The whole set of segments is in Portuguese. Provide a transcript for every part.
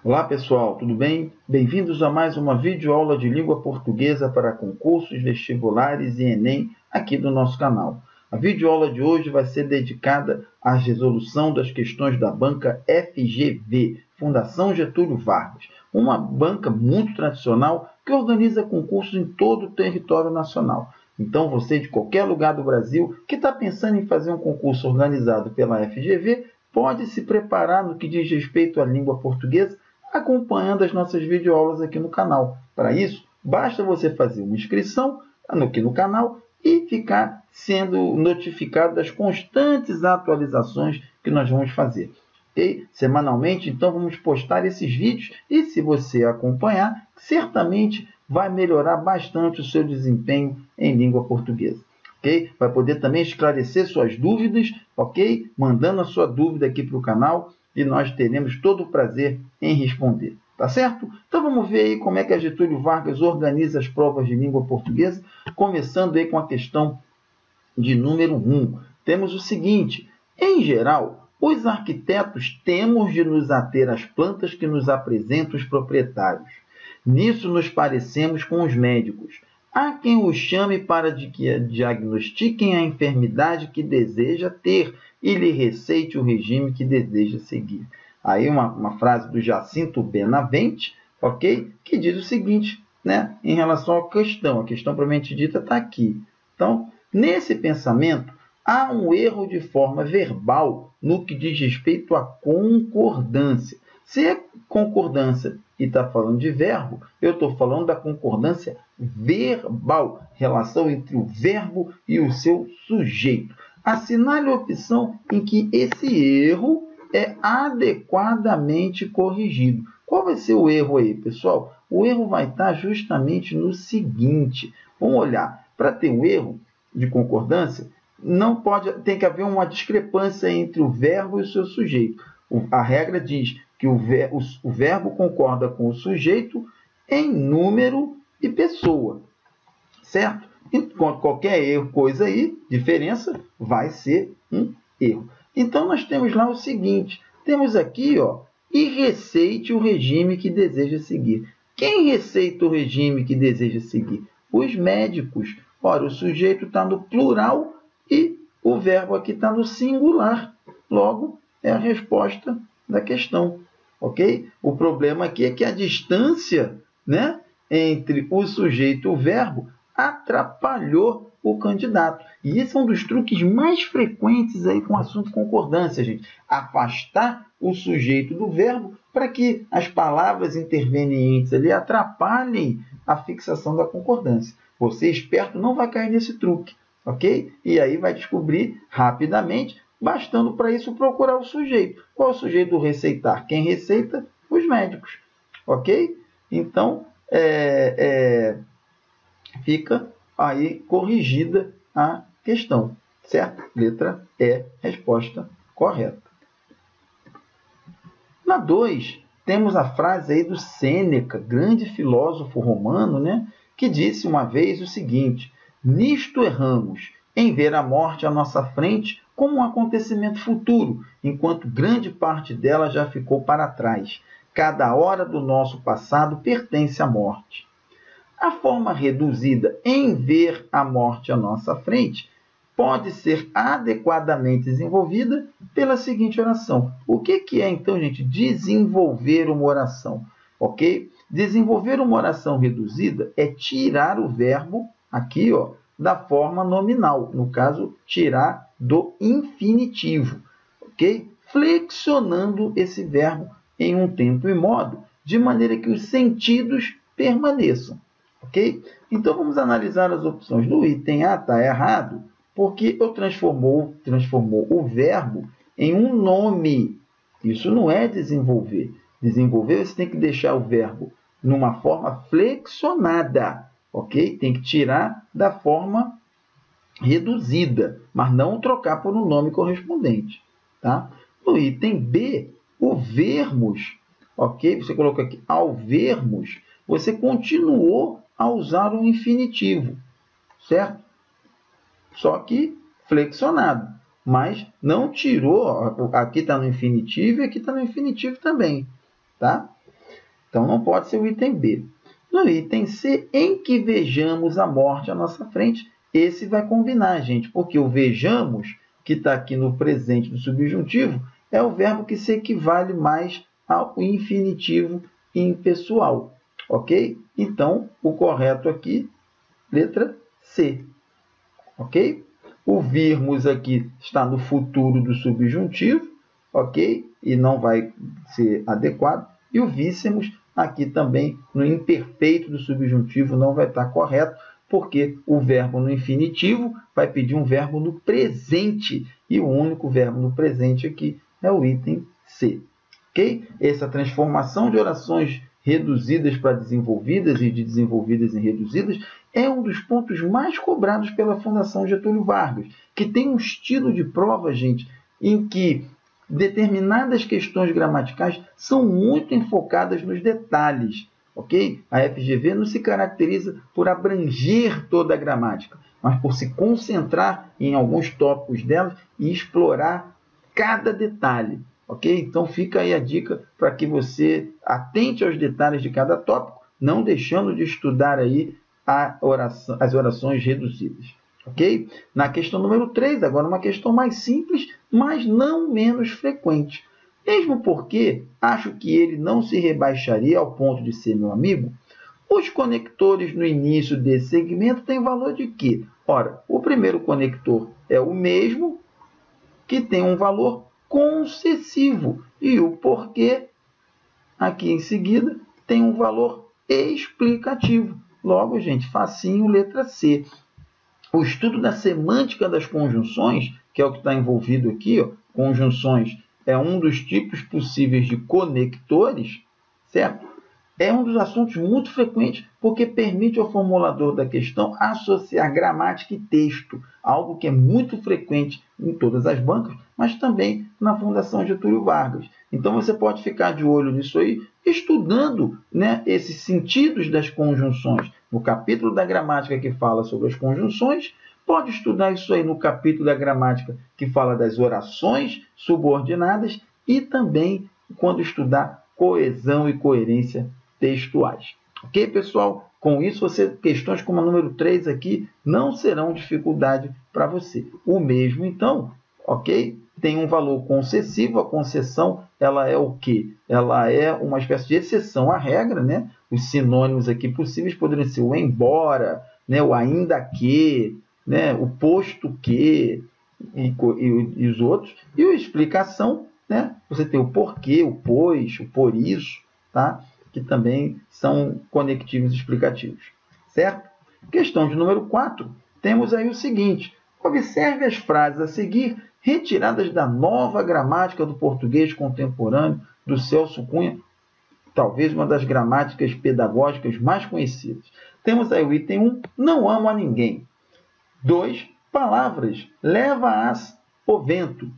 Olá pessoal, tudo bem? Bem-vindos a mais uma videoaula de língua portuguesa para concursos, vestibulares e Enem aqui do nosso canal. A videoaula de hoje vai ser dedicada à resolução das questões da banca FGV, Fundação Getúlio Vargas, uma banca muito tradicional que organiza concursos em todo o território nacional. Então você de qualquer lugar do Brasil que está pensando em fazer um concurso organizado pela FGV, pode se preparar no que diz respeito à língua portuguesa, acompanhando as nossas videoaulas aqui no canal. Para isso, basta você fazer uma inscrição aqui no canal e ficar sendo notificado das constantes atualizações que nós vamos fazer. Okay? Semanalmente, então, vamos postar esses vídeos e, se você acompanhar, certamente vai melhorar bastante o seu desempenho em língua portuguesa. Okay? Vai poder também esclarecer suas dúvidas, ok? Mandando a sua dúvida aqui para o canal e nós teremos todo o prazer em responder. Tá certo? Então vamos ver aí como é que a Getúlio Vargas organiza as provas de língua portuguesa, começando aí com a questão de número 1. Temos o seguinte: em geral, os arquitetos temos de nos ater às plantas que nos apresentam os proprietários. Nisso nos parecemos com os médicos. Há quem os chame para que diagnostiquem a enfermidade que deseja ter e lhe receite o regime que deseja seguir. Aí uma frase do Jacinto Benavente, ok? Que diz o seguinte, né? Em relação à questão. A questão propriamente dita está aqui. Então, nesse pensamento, há um erro de forma verbal no que diz respeito à concordância. Se é concordância e está falando de verbo, eu estou falando da concordância verbal, relação entre o verbo e o seu sujeito. Assinale a opção em que esse erro é adequadamente corrigido. Qual vai ser o erro aí, pessoal? O erro vai estar justamente no seguinte. Vamos olhar. Para ter um erro de concordância, tem que haver uma discrepância entre o verbo e o seu sujeito. A regra diz que o verbo concorda com o sujeito em número e pessoa, certo? Enquanto qualquer erro, coisa aí, diferença, vai ser um erro. Então, nós temos lá o seguinte, temos aqui, ó, e receite o regime que deseja seguir. Quem receita o regime que deseja seguir? Os médicos. Ora, o sujeito está no plural e o verbo aqui está no singular. Logo, é a resposta da questão. Ok? O problema aqui é que a distância, né, entre o sujeito e o verbo atrapalhou o candidato. E esse é um dos truques mais frequentes aí com o assunto concordância, gente. Afastar o sujeito do verbo para que as palavras intervenientes ali atrapalhem a fixação da concordância. Você, esperto, não vai cair nesse truque, ok? E aí vai descobrir rapidamente, bastando para isso procurar o sujeito. Qual é o sujeito do receitar? Quem receita? Os médicos, ok? Então, fica aí corrigida a questão, certo? Letra E, resposta correta. Na 2, temos a frase aí do Sêneca, grande filósofo romano, né? Que disse uma vez o seguinte: nisto erramos, em ver a morte à nossa frente como um acontecimento futuro, enquanto grande parte dela já ficou para trás. Cada hora do nosso passado pertence à morte. A forma reduzida em ver a morte à nossa frente pode ser adequadamente desenvolvida pela seguinte oração. O que é, então, gente, desenvolver uma oração? Ok? Desenvolver uma oração reduzida é tirar o verbo, aqui, ó, da forma nominal. No caso, tirar do infinitivo. Ok? Flexionando esse verbo em um tempo e modo, de maneira que os sentidos permaneçam. Ok? Então, vamos analisar as opções. No item A está errado, porque eu transformou o verbo em um nome. Isso não é desenvolver. Desenvolver, você tem que deixar o verbo numa forma flexionada, ok? Tem que tirar da forma reduzida, mas não trocar por um nome correspondente, tá? No item B, o vermos, ok? Você colocou aqui, ao vermos, você continuou a usar o infinitivo, certo? Só que flexionado, mas não tirou, aqui está no infinitivo e aqui está no infinitivo também, tá? Então, não pode ser o item B. No item C, em que vejamos a morte à nossa frente, esse vai combinar, gente, porque o vejamos, que está aqui no presente do subjuntivo, é o verbo que se equivale mais ao infinitivo impessoal, ok? Então, o correto aqui, letra C, ok? O virmos aqui está no futuro do subjuntivo, ok? E não vai ser adequado. E o víssemos aqui também no imperfeito do subjuntivo não vai estar correto, porque o verbo no infinitivo vai pedir um verbo no presente, e o único verbo no presente aqui é o item C. Okay? Essa transformação de orações reduzidas para desenvolvidas e de desenvolvidas em reduzidas é um dos pontos mais cobrados pela Fundação Getúlio Vargas, que tem um estilo de prova, gente, em que determinadas questões gramaticais são muito enfocadas nos detalhes. Okay? A FGV não se caracteriza por abranger toda a gramática, mas por se concentrar em alguns tópicos delas e explorar cada detalhe. Okay? Então fica aí a dica para que você atente aos detalhes de cada tópico, não deixando de estudar aí as orações reduzidas. Okay? Na questão número 3, agora uma questão mais simples, mas não menos frequente. Mesmo porque acho que ele não se rebaixaria ao ponto de ser meu amigo, os conectores no início desse segmento têm valor de quê? Ora, o primeiro conector é o mesmo, que tem um valor concessivo. E o porquê, aqui em seguida, tem um valor explicativo. Logo, gente, facinho, letra C. O estudo da semântica das conjunções, que é o que está envolvido aqui, ó, conjunções é um dos tipos possíveis de conectores, certo? É um dos assuntos muito frequentes, porque permite ao formulador da questão associar gramática e texto, algo que é muito frequente em todas as bancas, mas também na Fundação Getúlio Vargas. Então, você pode ficar de olho nisso aí, estudando, né, esses sentidos das conjunções. No capítulo da gramática que fala sobre as conjunções, pode estudar isso aí no capítulo da gramática que fala das orações subordinadas e também quando estudar coesão e coerência textuais. Ok, pessoal? Com isso, questões como a número 3 aqui não serão dificuldade para você. O mesmo, então, ok? Tem um valor concessivo. A concessão, ela é o quê? Ela é uma espécie de exceção à regra, né? Os sinônimos aqui possíveis poderiam ser o embora, né? O ainda que, né? O posto que e os outros. E a explicação, né? Você tem o porquê, o pois, o por isso, tá? Que também são conectivos explicativos, certo? Questão de número 4, temos aí o seguinte: observe as frases a seguir, retiradas da nova gramática do português contemporâneo do Celso Cunha, talvez uma das gramáticas pedagógicas mais conhecidas. Temos aí o item 1, não amo a ninguém. 2, palavras, leva-as o vento.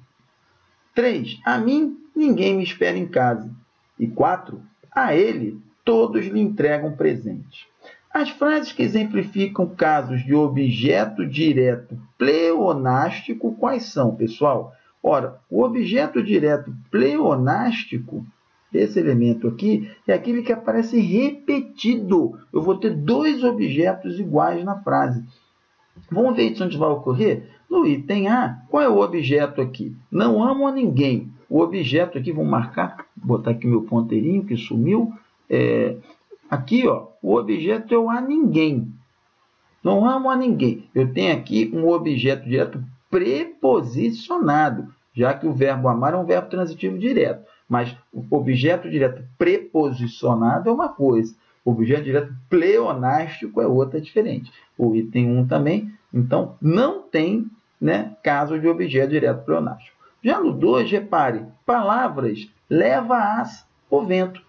3, a mim ninguém me espera em casa. E 4, a ele todos lhe entregam presente. As frases que exemplificam casos de objeto direto pleonástico, quais são, pessoal? Ora, o objeto direto pleonástico, esse elemento aqui, é aquele que aparece repetido. Eu vou ter dois objetos iguais na frase. Vamos ver isso onde vai ocorrer? No item A, qual é o objeto aqui? Não amo a ninguém. O objeto aqui, vamos marcar, vou botar aqui meu ponteirinho que sumiu. Aqui, ó, o objeto é o a ninguém. Não amo a ninguém. Eu tenho aqui um objeto direto preposicionado, já que o verbo amar é um verbo transitivo direto. Mas o objeto direto preposicionado é uma coisa. O objeto direto pleonástico é outra diferente. O item 1 também. Então, não tem, né, caso de objeto direto pleonástico. Já no 2, repare, palavras leva-as o vento.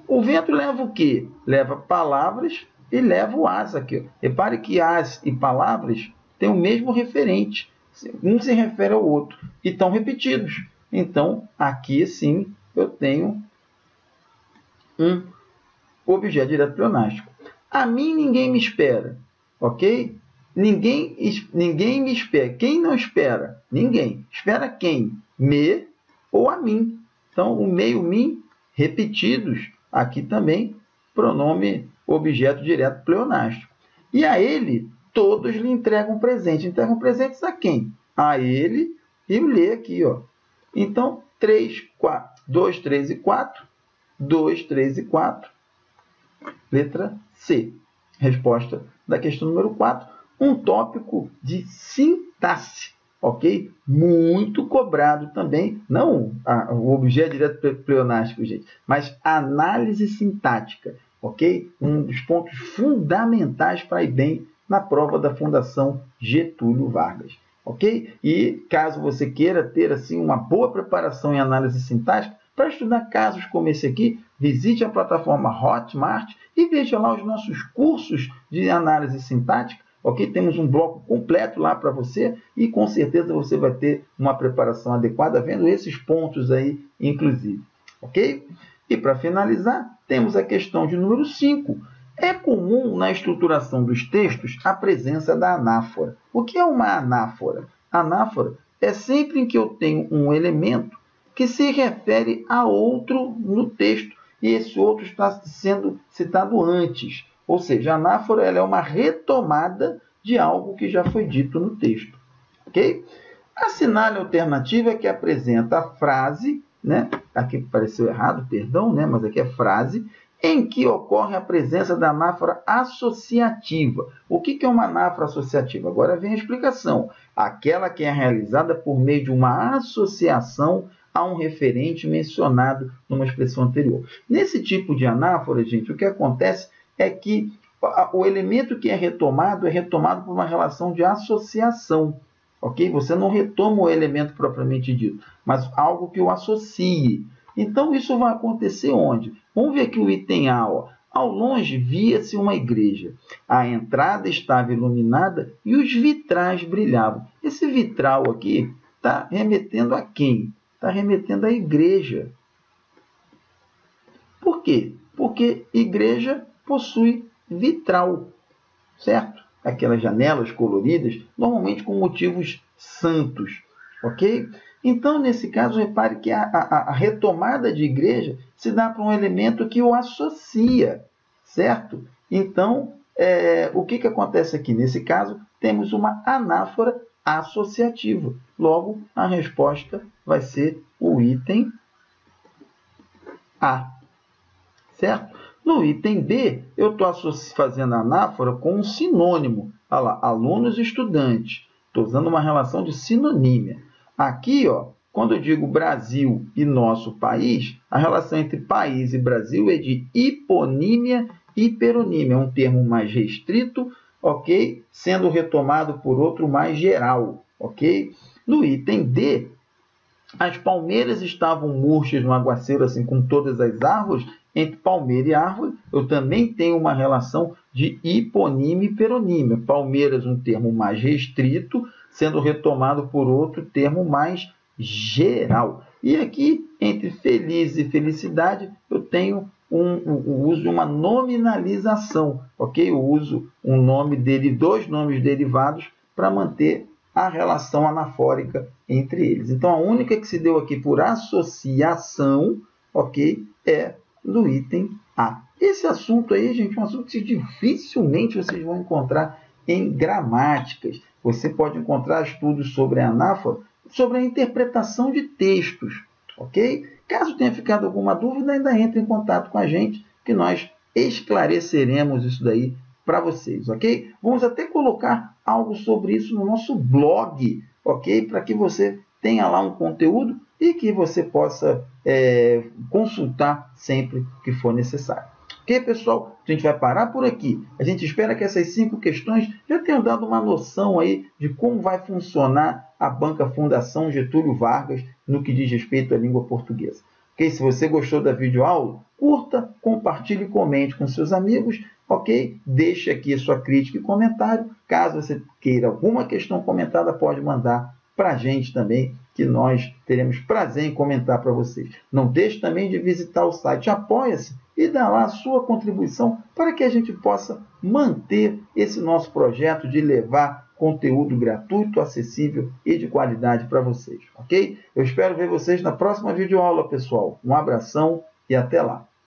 O vento leva o quê? Leva palavras e leva o as aqui. Repare que as e palavras têm o mesmo referente. Um se refere ao outro e estão repetidos. Então, aqui sim, eu tenho um objeto direto pleonástico. A mim ninguém me espera, ok? Ninguém me espera. Quem não espera? Ninguém. Espera quem? Me ou a mim. Então, o me e o mim repetidos aqui também, pronome objeto direto pleonástico. E a ele, todos lhe entregam presente. Entregam presentes a quem? A ele, e lê aqui, ó. Então, 3, 4, 2, 3 e 4. 2, 3 e 4. Letra C. Resposta da questão número 4. Um tópico de sintaxe, ok? Muito cobrado também. Não o objeto direto pleonástico, gente, mas análise sintática, ok? Um dos pontos fundamentais para ir bem na prova da Fundação Getúlio Vargas, ok? E caso você queira ter assim uma boa preparação em análise sintática, para estudar casos como esse aqui, visite a plataforma Hotmart e veja lá os nossos cursos de análise sintática, ok? Temos um bloco completo lá para você e com certeza você vai ter uma preparação adequada vendo esses pontos aí, inclusive, ok? E para finalizar, temos a questão de número 5. É comum na estruturação dos textos a presença da anáfora. O que é uma anáfora? Anáfora é sempre em que eu tenho um elemento que se refere a outro no texto, e esse outro está sendo citado antes. Ou seja, a anáfora ela é uma retomada de algo que já foi dito no texto. Ok? A sinale alternativa é que apresenta a frase, né? Aqui pareceu errado, perdão, né? Mas aqui é frase, em que ocorre a presença da anáfora associativa. O que é uma anáfora associativa? Agora vem a explicação. Aquela que é realizada por meio de uma associação a um referente mencionado numa expressão anterior. Nesse tipo de anáfora, gente, o que acontece é que o elemento que é retomado por uma relação de associação. Ok? Você não retoma o elemento propriamente dito, mas algo que o associe. Então, isso vai acontecer onde? Vamos ver aqui o item A. Ó. Ao longe, via-se uma igreja. A entrada estava iluminada e os vitrais brilhavam. Esse vitral aqui está remetendo a quem? Está remetendo à igreja. Por quê? Porque igreja possui vitral, certo? Aquelas janelas coloridas, normalmente com motivos santos, ok? Então, nesse caso, repare que a retomada de igreja se dá para um elemento que o associa, certo? Então, o que acontece aqui? Nesse caso, temos uma anáfora associativa. Logo, a resposta vai ser o item A, certo? No item B, eu estou fazendo a anáfora com um sinônimo. Olha lá, alunos e estudantes. Estou usando uma relação de sinonímia. Aqui, ó, quando eu digo Brasil e nosso país, a relação entre país e Brasil é de hiponímia e hiperonímia. É um termo mais restrito, ok? Sendo retomado por outro mais geral, ok? No item D, as palmeiras estavam murchas no aguaceiro, assim, com todas as árvores. Entre palmeira e árvore, eu também tenho uma relação de hiponímia e hiperonímia. Palmeiras, um termo mais restrito, sendo retomado por outro termo mais geral. E aqui, entre feliz e felicidade, eu tenho o uso de uma nominalização, ok? Eu uso um nome dois nomes derivados para manter a relação anafórica entre eles. Então, a única que se deu aqui por associação, ok, é do item A. Esse assunto aí, gente, é um assunto que dificilmente vocês vão encontrar em gramáticas. Você pode encontrar estudos sobre a anáfora, sobre a interpretação de textos, ok? Caso tenha ficado alguma dúvida, ainda entre em contato com a gente, que nós esclareceremos isso daí para vocês, ok? Vamos até colocar algo sobre isso no nosso blog, ok? Para que você tenha lá um conteúdo e que você possa consultar sempre que for necessário. Ok, pessoal? A gente vai parar por aqui. A gente espera que essas 5 questões já tenham dado uma noção aí de como vai funcionar a Banca Fundação Getúlio Vargas no que diz respeito à língua portuguesa. Ok? Se você gostou da videoaula, curta, compartilhe e comente com seus amigos. Ok? Deixe aqui a sua crítica e comentário. Caso você queira alguma questão comentada, pode mandar para a gente também, que nós teremos prazer em comentar para vocês. Não deixe também de visitar o site Apoia-se e dar lá a sua contribuição para que a gente possa manter esse nosso projeto de levar conteúdo gratuito, acessível e de qualidade para vocês, ok? Eu espero ver vocês na próxima videoaula, pessoal. Um abração e até lá!